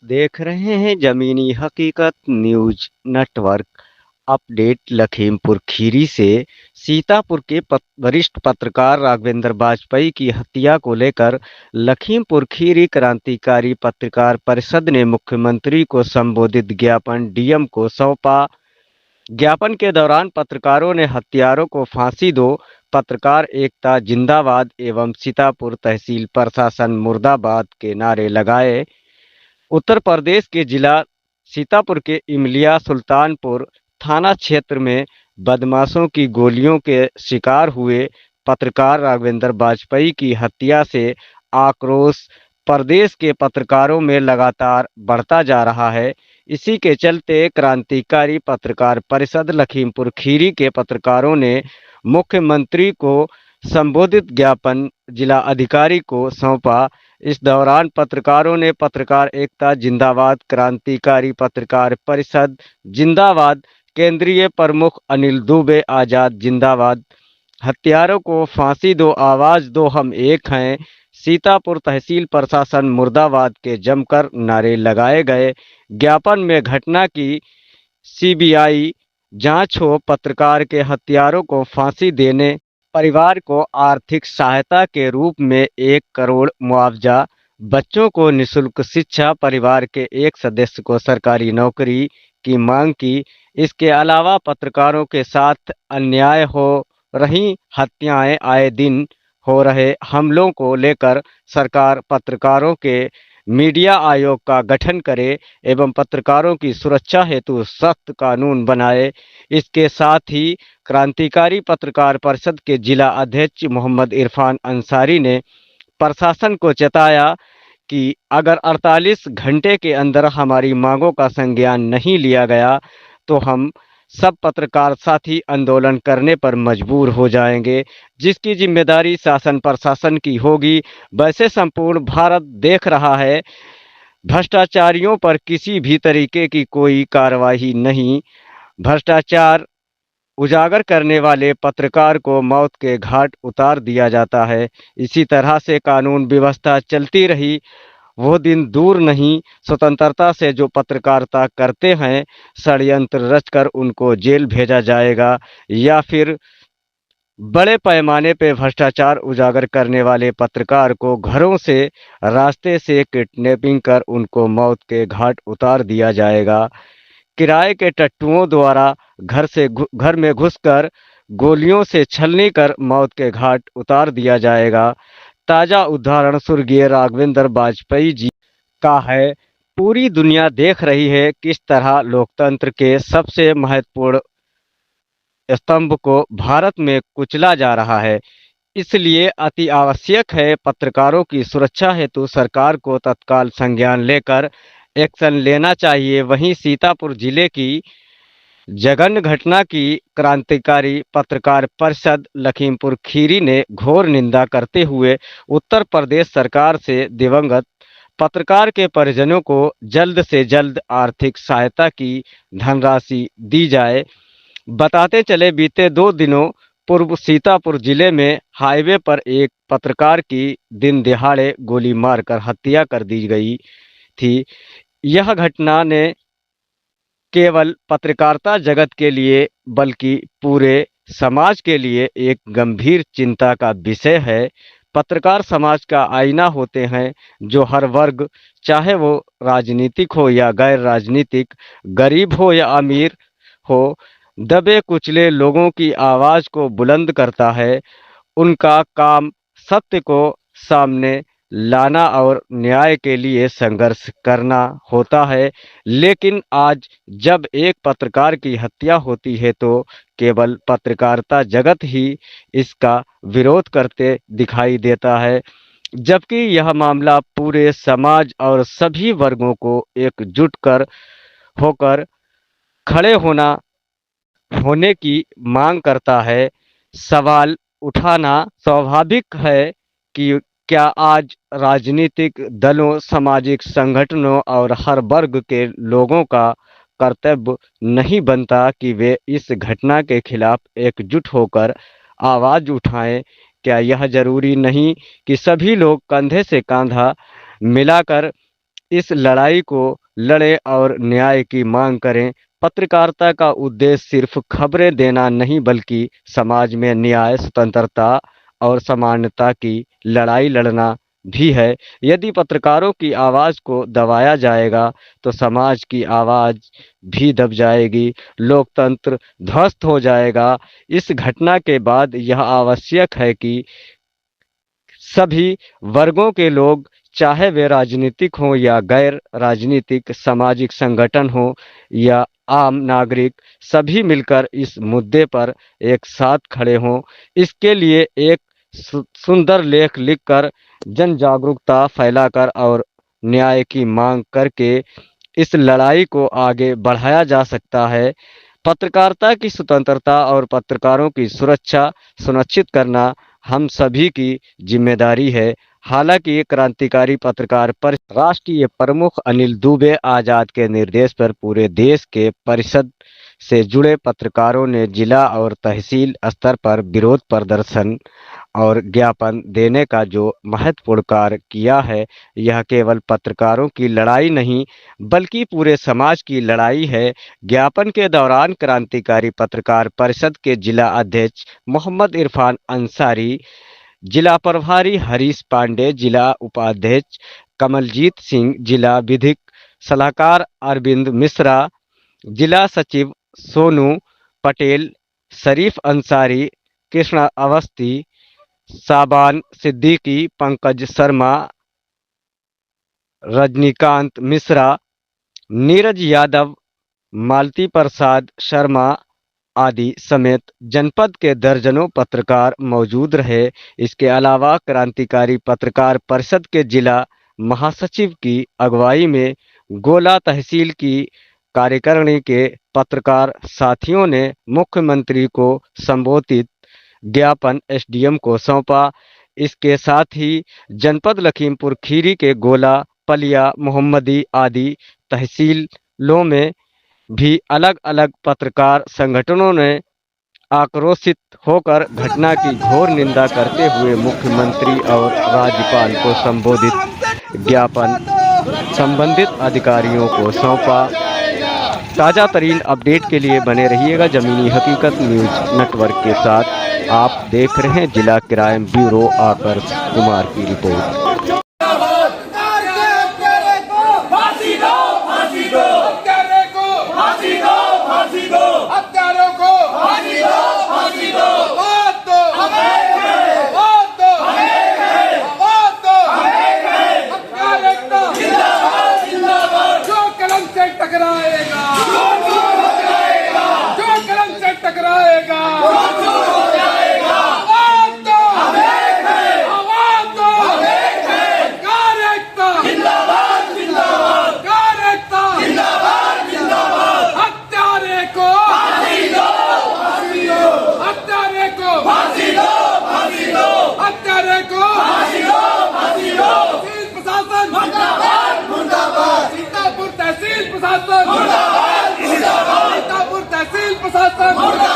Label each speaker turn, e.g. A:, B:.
A: देख रहे हैं जमीनी हकीकत news network. Update Lakhimpur Kheri से। सीतापुर के वरिष्ठ पत्रकार राघवेंद्र बाजपेयी की हत्या को लेकर लखीमपुर खीरी क्रांतिकारी पत्रकार परिषद ने मुख्यमंत्री को संबोधित ज्ञापन डीएम को सौंपा। ज्ञापन के दौरान पत्रकारों ने हत्यारों को फांसी दो, पत्रकार एकता जिंदाबाद एवं सीतापुर तहसील प्रशासन मुर्दाबाद के नारे लगाए। उत्तर प्रदेश के जिला सीतापुर के इमलिया सुल्तानपुर थाना क्षेत्र में बदमाशों की गोलियों के शिकार हुए पत्रकार राघवेंद्र बाजपेयी की हत्या से आक्रोश प्रदेश के पत्रकारों में लगातार बढ़ता जा रहा है। इसी के चलते क्रांतिकारी पत्रकार परिषद लखीमपुर खीरी के पत्रकारों ने मुख्यमंत्री को संबोधित ज्ञापन जिला अधिकारी को सौंपा। इस दौरान पत्रकारों ने पत्रकार एकता जिंदाबाद, क्रांतिकारी पत्रकार परिषद जिंदाबाद, केंद्रीय प्रमुख अनिल दुबे आजाद जिंदाबाद, हत्यारों को फांसी दो, आवाज दो, हम एक हैं, सीतापुर तहसील प्रशासन मुर्दाबाद के जमकर नारे लगाए गए। ज्ञापन में घटना की सीबीआई जांच हो, पत्रकार के हत्यारों को फांसी देने, परिवार को आर्थिक सहायता के रूप में 1 करोड़ मुआवजा, बच्चों को निःशुल्क शिक्षा, परिवार के एक सदस्य को सरकारी नौकरी की मांग की। इसके अलावा पत्रकारों के साथ अन्याय हो रही हत्याएं, आए दिन हो रहे हमलों को लेकर सरकार पत्रकारों के मीडिया आयोग का गठन करे एवं पत्रकारों की सुरक्षा हेतु सख्त कानून बनाए। इसके साथ ही क्रांतिकारी पत्रकार परिषद के जिला अध्यक्ष मोहम्मद इरफान अंसारी ने प्रशासन को चेताया कि अगर 48 घंटे के अंदर हमारी मांगों का संज्ञान नहीं लिया गया तो हम सब पत्रकार साथी आंदोलन करने पर मजबूर हो जाएंगे, जिसकी जिम्मेदारी शासन प्रशासन की होगी। वैसे संपूर्ण भारत देख रहा है, भ्रष्टाचारियों पर किसी भी तरीके की कोई कार्रवाई नहीं। भ्रष्टाचार उजागर करने वाले पत्रकार को मौत के घाट उतार दिया जाता है। इसी तरह से कानून व्यवस्था चलती रही, वो दिन दूर नहीं, स्वतंत्रता से जो पत्रकारिता करते हैं षड्यंत्र रचकर उनको जेल भेजा जाएगा, या फिर बड़े पैमाने पे भ्रष्टाचार उजागर करने वाले पत्रकार को घरों से रास्ते से किडनैपिंग कर उनको मौत के घाट उतार दिया जाएगा। किराए के टट्टुओं द्वारा घर में घुसकर गोलियों से छलनी कर मौत के घाट उतार दिया जाएगा। ताज़ा उदाहरण स्वर्गीय राघवेंद्र बाजपेयी जी का है। पूरी दुनिया देख रही है किस तरह लोकतंत्र के सबसे महत्वपूर्ण स्तंभ को भारत में कुचला जा रहा है। इसलिए अति आवश्यक है पत्रकारों की सुरक्षा हेतु सरकार को तत्काल संज्ञान लेकर एक्शन लेना चाहिए। वहीं सीतापुर जिले की जघन्य घटना की क्रांतिकारी पत्रकार परिषद लखीमपुर खीरी ने घोर निंदा करते हुए उत्तर प्रदेश सरकार से दिवंगत पत्रकार के परिजनों को जल्द से जल्द आर्थिक सहायता की धनराशि दी जाए। बताते चले बीते 2 दिनों पूर्व सीतापुर जिले में हाईवे पर एक पत्रकार की दिन दिहाड़े गोली मारकर हत्या कर दी गई थी। यह घटना ने केवल पत्रकारिता जगत के लिए बल्कि पूरे समाज के लिए एक गंभीर चिंता का विषय है। पत्रकार समाज का आईना होते हैं जो हर वर्ग, चाहे वो राजनीतिक हो या गैर राजनीतिक, गरीब हो या अमीर हो, दबे कुचले लोगों की आवाज़ को बुलंद करता है। उनका काम सत्य को सामने लाना और न्याय के लिए संघर्ष करना होता है। लेकिन आज जब एक पत्रकार की हत्या होती है तो केवल पत्रकारिता जगत ही इसका विरोध करते दिखाई देता है, जबकि यह मामला पूरे समाज और सभी वर्गों को एकजुट कर होकर खड़े होने की मांग करता है। सवाल उठाना स्वाभाविक है कि क्या आज राजनीतिक दलों, सामाजिक संगठनों और हर वर्ग के लोगों का कर्तव्य नहीं बनता कि वे इस घटना के खिलाफ एकजुट होकर आवाज़ उठाएं? क्या यह जरूरी नहीं कि सभी लोग कंधे से कंधा मिलाकर इस लड़ाई को लड़ें और न्याय की मांग करें। पत्रकारिता का उद्देश्य सिर्फ खबरें देना नहीं बल्कि समाज में न्याय, स्वतंत्रता और समानता की लड़ाई लड़ना भी है। यदि पत्रकारों की आवाज़ को दबाया जाएगा तो समाज की आवाज़ भी दब जाएगी, लोकतंत्र ध्वस्त हो जाएगा। इस घटना के बाद यह आवश्यक है कि सभी वर्गों के लोग, चाहे वे राजनीतिक हों या गैर राजनीतिक, सामाजिक संगठन हो या आम नागरिक, सभी मिलकर इस मुद्दे पर एक साथ खड़े हों। इसके लिए एक सुंदर लेख लिखकर, जन जागरूकता फैलाकर और न्याय की मांग करके इस लड़ाई को आगे बढ़ाया जा सकता है। पत्रकारिता की स्वतंत्रता और पत्रकारों की सुरक्षा सुनिश्चित करना हम सभी की जिम्मेदारी है। हालांकि ये क्रांतिकारी पत्रकार पर राष्ट्रीय प्रमुख अनिल दुबे आज़ाद के निर्देश पर पूरे देश के परिषद से जुड़े पत्रकारों ने जिला और तहसील स्तर पर विरोध प्रदर्शन और ज्ञापन देने का जो महत्वपूर्ण कार्य किया है, यह केवल पत्रकारों की लड़ाई नहीं बल्कि पूरे समाज की लड़ाई है। ज्ञापन के दौरान क्रांतिकारी पत्रकार परिषद के जिला अध्यक्ष मोहम्मद इरफान अंसारी, जिला प्रभारी हरीश पांडे, जिला उपाध्यक्ष कमलजीत सिंह, जिला विधिक सलाहकार अरविंद मिश्रा, जिला सचिव सोनू पटेल, शरीफ अंसारी, कृष्णा अवस्थी, साबान सिद्दीकी, पंकज शर्मा, रजनीकांत मिश्रा, नीरज यादव, मालती प्रसाद शर्मा आदि समेत जनपद के दर्जनों पत्रकार मौजूद रहे। इसके अलावा क्रांतिकारी पत्रकार परिषद के जिला महासचिव की अगुवाई में गोला तहसील की कार्यकारिणी के पत्रकार साथियों ने मुख्यमंत्री को संबोधित ज्ञापन एसडीएम को सौंपा। इसके साथ ही जनपद लखीमपुर खीरी के गोला, पलिया, मोहम्मदी आदि तहसीलों में भी अलग अलग पत्रकार संगठनों ने आक्रोशित होकर घटना की घोर निंदा करते हुए मुख्यमंत्री और राज्यपाल को संबोधित ज्ञापन संबंधित अधिकारियों को सौंपा। ताज़ा तरीन अपडेट के लिए बने रहिएगा ज़मीनी हकीकत न्यूज नेटवर्क के साथ। आप देख रहे हैं जिला क्राइम ब्यूरो आकर्ष कुमार की रिपोर्ट।
B: सीतापुर तहसील प्रशासन